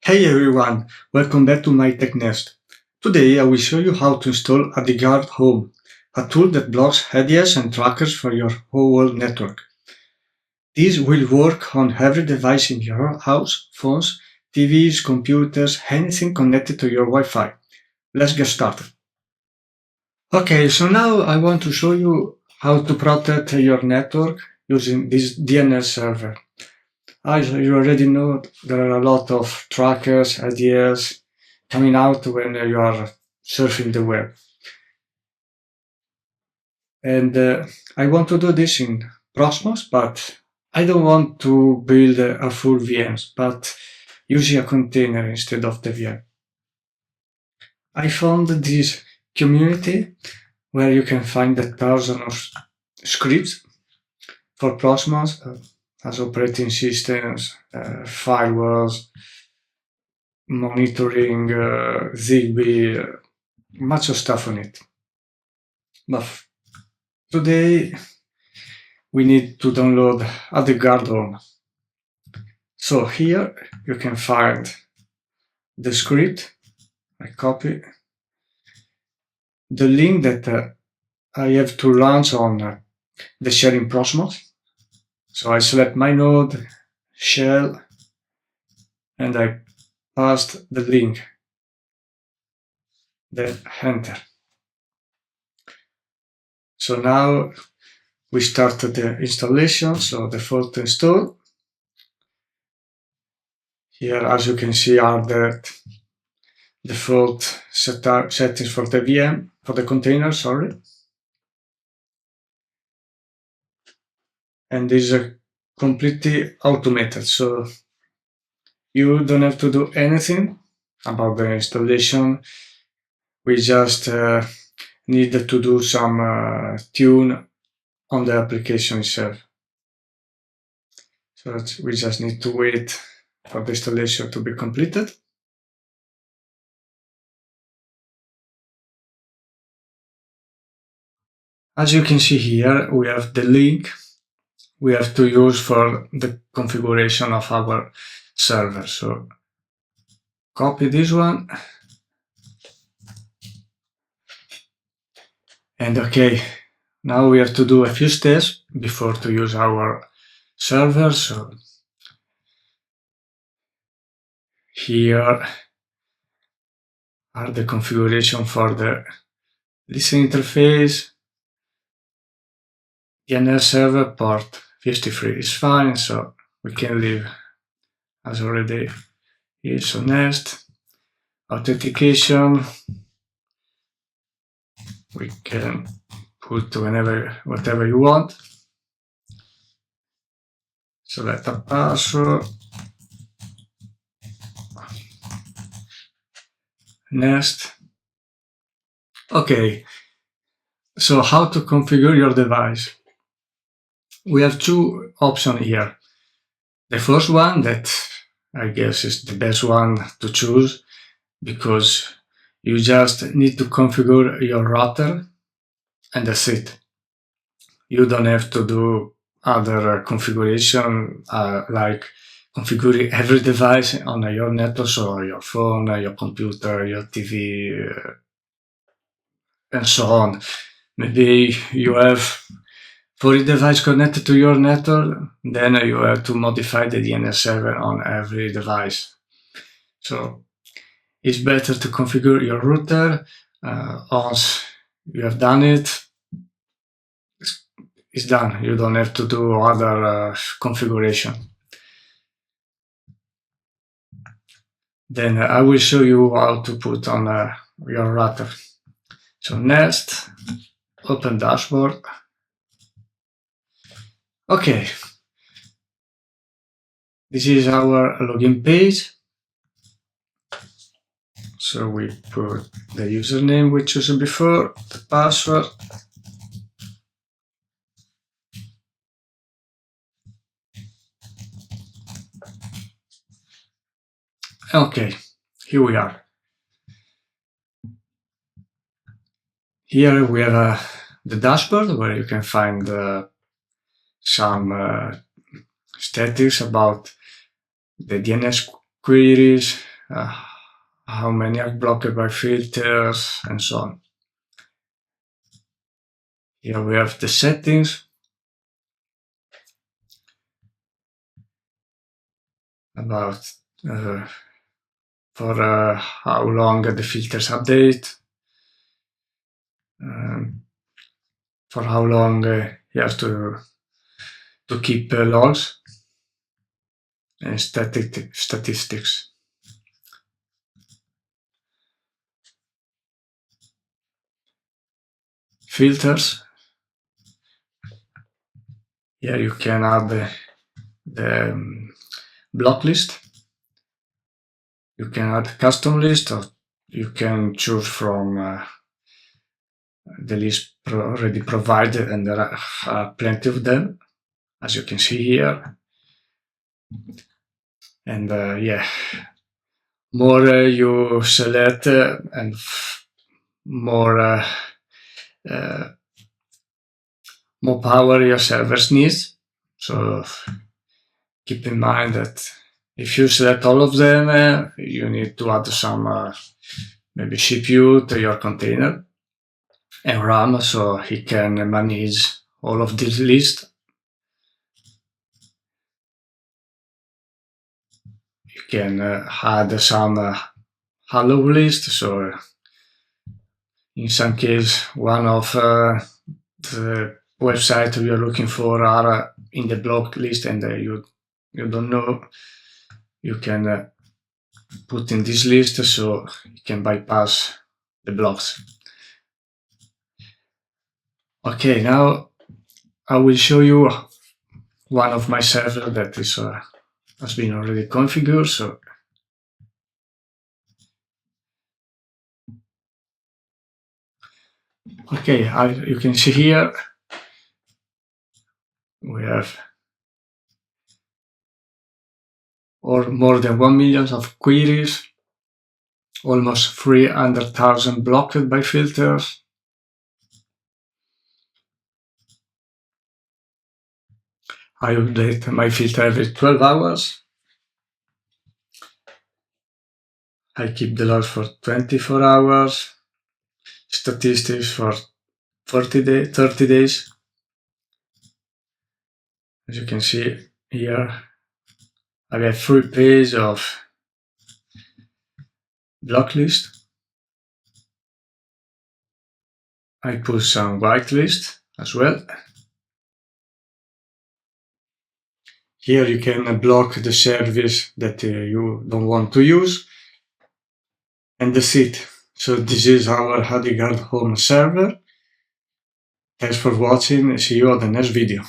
Hey everyone, welcome back to MyTechNest. Today I will show you how to install AdGuard Home, a tool that blocks ADS and trackers for your whole network. This will work on every device in your house, phones, TVs, computers, anything connected to your Wi-Fi. Let's get started. Okay, so now I want to show you how to protect your network using this DNS server. As you already know, there are a lot of trackers, ideas coming out when you are surfing the web. And I want to do this in Proxmox, but I don't want to build a full VM, but using a container instead of the VM. I found this community where you can find a thousand of scripts for Proxmox as operating systems, firewalls, monitoring, Zigbee, much of stuff on it. But today we need to download AdGuard Home. So here you can find the script. I copy the link that I have to launch on the shell in Proxmox. So I select my node, shell, and I paste the link, then enter. So now we started the installation, so default install. Here, as you can see, are the default settings for the VM, for the container, sorry. And this is completely automated, so you don't have to do anything about the installation. We just need to do some tune on the application itself. So we just need to wait for the installation to be completed. As you can see here, we have the link we have to use for the configuration of our server. So copy this one. And okay, now we have to do a few steps before to use our server. So here are the configuration for the listen interface. DNS server port 53 is fine, so we can leave as already is. So next, authentication. We can put whatever you want. Select a password. Next. Okay, so how to configure your device? We have two options here. The first one, that I guess is the best one to choose, because you just need to configure your router and that's it. You don't have to do other configuration like configuring every device on your network, so your phone, your computer, your TV, and so on. Maybe you have 40 devices connected to your network, then you have to modify the DNS server on every device. So it's better to configure your router. Once you have done it, it's done. You don't have to do other configuration. Then I will show you how to put on your router. So next, open dashboard. Okay, this is our login page. So we put the username we chose before, the password. Okay, here we are. Here we have the dashboard where you can find some statistics about the DNS queries, how many are blocked by filters, and so on. Here we have the settings about for how long the filters update, for how long you have to keep logs, and statistics. Filters. Here you can add the block list. You can add custom list, or you can choose from the list already provided, and there are plenty of them, as you can see here. And yeah, more you select and more power your servers needs. So keep in mind that if you select all of them, you need to add some maybe CPU to your container and RAM, so he can manage all of this list. You can add some hello list, so in some case one of the website you're looking for are in the block list and you don't know, you can put in this list so you can bypass the blocks. Okay, now I will show you one of my servers that is has been already configured. So okay, you can see here we have more than 1 million of queries, almost 300,000 blocked by filters. I update my filter every 12 hours. I keep the logs for 24 hours. Statistics for 30 days. As you can see here, I have 3 pages of block list. I put some whitelist as well. Here you can block the service that you don't want to use. And that's it. So this is our AdGuard Home server. Thanks for watching. See you on the next video.